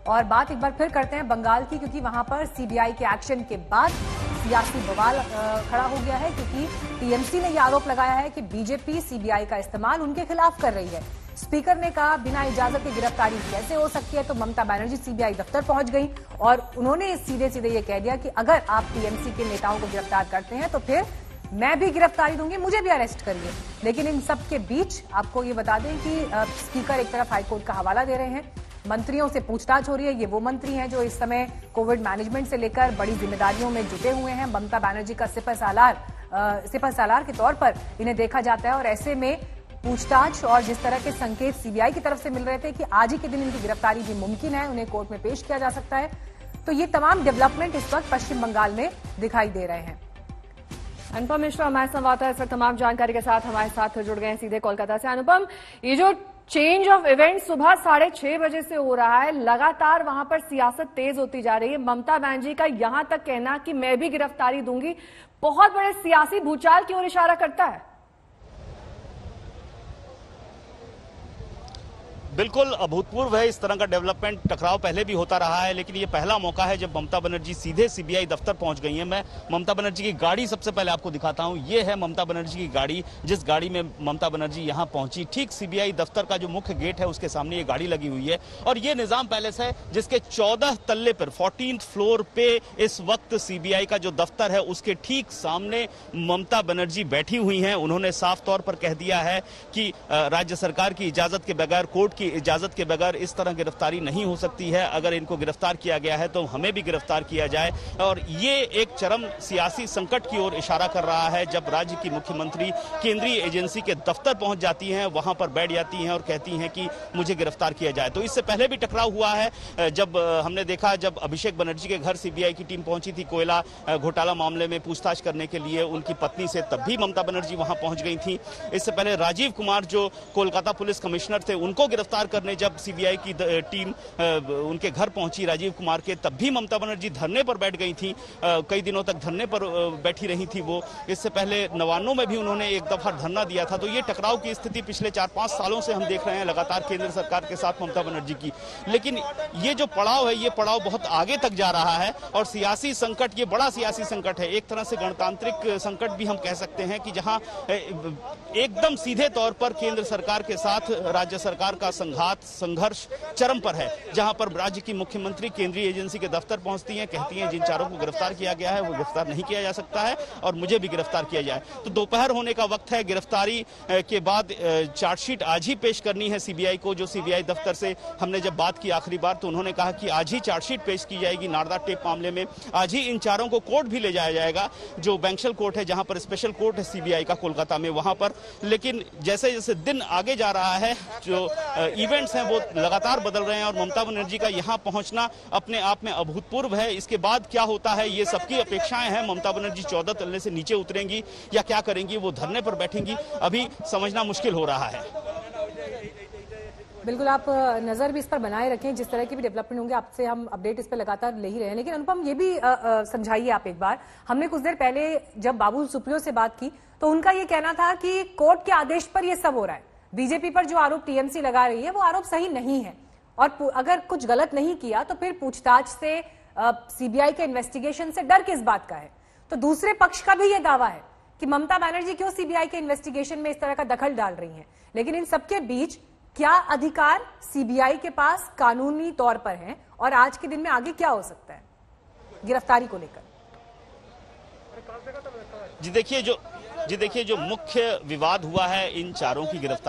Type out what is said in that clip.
और बात एक बार फिर करते हैं बंगाल की, क्योंकि वहां पर सीबीआई के एक्शन के बाद सियासी बवाल खड़ा हो गया है, क्योंकि टीएमसी ने यह आरोप लगाया है कि बीजेपी सीबीआई का इस्तेमाल उनके खिलाफ कर रही है। स्पीकर ने कहा बिना इजाजत के गिरफ्तारी कैसे हो सकती है, तो ममता बनर्जी सीबीआई दफ्तर पहुंच गई और उन्होंने सीधे सीधे ये कह दिया कि अगर आप टीएमसी के नेताओं को गिरफ्तार करते हैं तो फिर मैं भी गिरफ्तारी दूंगी, मुझे भी अरेस्ट करिए। लेकिन इन सब के बीच आपको ये बता दें कि स्पीकर एक तरफ हाईकोर्ट का हवाला दे रहे हैं, मंत्रियों से पूछताछ हो रही है। ये वो मंत्री हैं जो इस समय कोविड मैनेजमेंट से लेकर बड़ी जिम्मेदारियों में जुटे हुए हैं। ममता बनर्जी का सिपह सालार के तौर पर इन्हें देखा जाता है और ऐसे में पूछताछ और जिस तरह के संकेत सीबीआई की तरफ से मिल रहे थे कि आज ही के दिन इनकी गिरफ्तारी भी मुमकिन है, उन्हें कोर्ट में पेश किया जा सकता है, तो ये तमाम डेवलपमेंट इस वक्त पश्चिम बंगाल में दिखाई दे रहे हैं। अनुपम मिश्रा हमारे संवाददाता इस वक्त तमाम जानकारी के साथ हमारे साथ जुड़ गए हैं सीधे कोलकाता से। अनुपम, ये जो चेंज ऑफ इवेंट सुबह 6:30 बजे से हो रहा है, लगातार वहां पर सियासत तेज होती जा रही है। ममता बनर्जी का यहां तक कहना कि मैं भी गिरफ्तारी दूंगी बहुत बड़े सियासी भूचाल की ओर इशारा करता है। बिल्कुल अभूतपूर्व है इस तरह का डेवलपमेंट। टकराव पहले भी होता रहा है, लेकिन ये पहला मौका है जब ममता बनर्जी सीधे सीबीआई दफ्तर पहुंच गई हैं। मैं ममता बनर्जी की गाड़ी सबसे पहले आपको दिखाता हूं। ये है ममता बनर्जी की गाड़ी, जिस गाड़ी में ममता बनर्जी यहां पहुंची। ठीक सीबीआई दफ्तर का जो मुख्य गेट है उसके सामने ये गाड़ी लगी हुई है और ये निजाम पैलेस है जिसके 14 तल्ले पर 14th फ्लोर पे इस वक्त सीबीआई का जो दफ्तर है उसके ठीक सामने ममता बनर्जी बैठी हुई हैं। उन्होंने साफ तौर पर कह दिया है कि राज्य सरकार की इजाजत के बगैर, कोर्ट की इजाजत के बगैर इस तरह गिरफ्तारी नहीं हो सकती है। अगर इनको गिरफ्तार किया गया है तो हमें भी गिरफ्तार किया जाए। और ये एक चरम सियासी संकट की ओर इशारा कर रहा है जब राज्य की मुख्यमंत्री केंद्रीय एजेंसी के दफ्तर पहुंच जाती हैं, वहां पर बैठ जाती हैं और कहती हैं कि मुझे गिरफ्तार किया जाए। तो इससे पहले भी टकराव हुआ है। जब हमने देखा, जब अभिषेक बनर्जी के घर सीबीआई की टीम पहुंची थी कोयला घोटाला मामले में पूछताछ करने के लिए उनकी पत्नी से, तब भी ममता बनर्जी वहां पहुंच गई थी। इससे पहले राजीव कुमार जो कोलकाता पुलिस कमिश्नर थे, उनको गिरफ्तार करने जब सीबीआई की टीम उनके घर पहुंची राजीव कुमार के, तब भी ममता बनर्जी धरने पर बैठ गई थी। कई दिनों तक धरने पर बैठी रही थी वो। इससे पहले 99 में भी उन्होंने एक दफा धरना दिया था। तो ये टकराव की स्थिति पिछले 4-5 सालों से हम देख रहे हैं लगातार केंद्र सरकार के साथ ममता बनर्जी की। लेकिन ये जो पड़ाव है, ये पड़ाव बहुत आगे तक जा रहा है और सियासी संकट, ये बड़ा सियासी संकट है। एक तरह से गणतांत्रिक संकट भी हम कह सकते हैं कि जहां एकदम सीधे तौर पर केंद्र सरकार के साथ राज्य सरकार का संघर्ष चरम पर है, जहां पर राज्य की मुख्यमंत्री केंद्रीय एजेंसी के दफ्तर पहुंचती हैं, कहती हैं जिन चारों को गिरफ्तार किया गया है वो गिरफ्तार नहीं किया जा सकता है और मुझे भी गिरफ्तार किया जाए। तो दोपहर होने का वक्त है। गिरफ्तारी के बाद चार्जशीट आज ही पेश करनी है सीबीआई को। जो सीबीआई दफ्तर से हमने जब बात की आखिरी बार तो उन्होंने कहा कि आज ही चार्जशीट पेश की जाएगी नारदा टेप मामले में। आज ही इन चारों को कोर्ट भी ले जाया जाएगा, जो बैंक्शल कोर्ट है, जहां पर स्पेशल कोर्ट है सीबीआई का कोलकाता में, वहां पर। लेकिन जैसे जैसे दिन आगे जा रहा है, जो इवेंट्स हैं वो लगातार बदल रहे हैं और ममता बनर्जी का यहां पहुंचना अपने आप में अभूतपूर्व है। इसके बाद क्या होता है ये सबकी अपेक्षाएं हैं। ममता बनर्जी 14 तल्ले से नीचे उतरेंगी या क्या करेंगी, वो धरने पर बैठेंगी, अभी समझना मुश्किल हो रहा है। बिल्कुल, आप नजर भी इस पर बनाए रखें, जिस तरह के भी डेवलपमेंट होंगे आपसे हम अपडेट इस पर लगातार ले ही रहे हैं। लेकिन अनुपम, ये भी समझाइए आप एक बार, हमने कुछ देर पहले जब बाबुल सुप्रियो से बात की तो उनका ये कहना था कि कोर्ट के आदेश पर ये सब हो रहा है। बीजेपी पर जो आरोप टीएमसी लगा रही है वो आरोप सही नहीं है और अगर कुछ गलत नहीं किया तो फिर पूछताछ से, सीबीआई के इन्वेस्टिगेशन से डर किस बात का है। तो दूसरे पक्ष का भी ये दावा है कि ममता बनर्जी क्यों सीबीआई के इन्वेस्टिगेशन में इस तरह का दखल डाल रही हैं। लेकिन इन सबके बीच क्या अधिकार सीबीआई के पास कानूनी तौर पर हैं और आज के दिन में आगे क्या हो सकता है गिरफ्तारी को लेकर? जी देखिए, जो मुख्य विवाद हुआ है इन चारों की गिरफ्तारी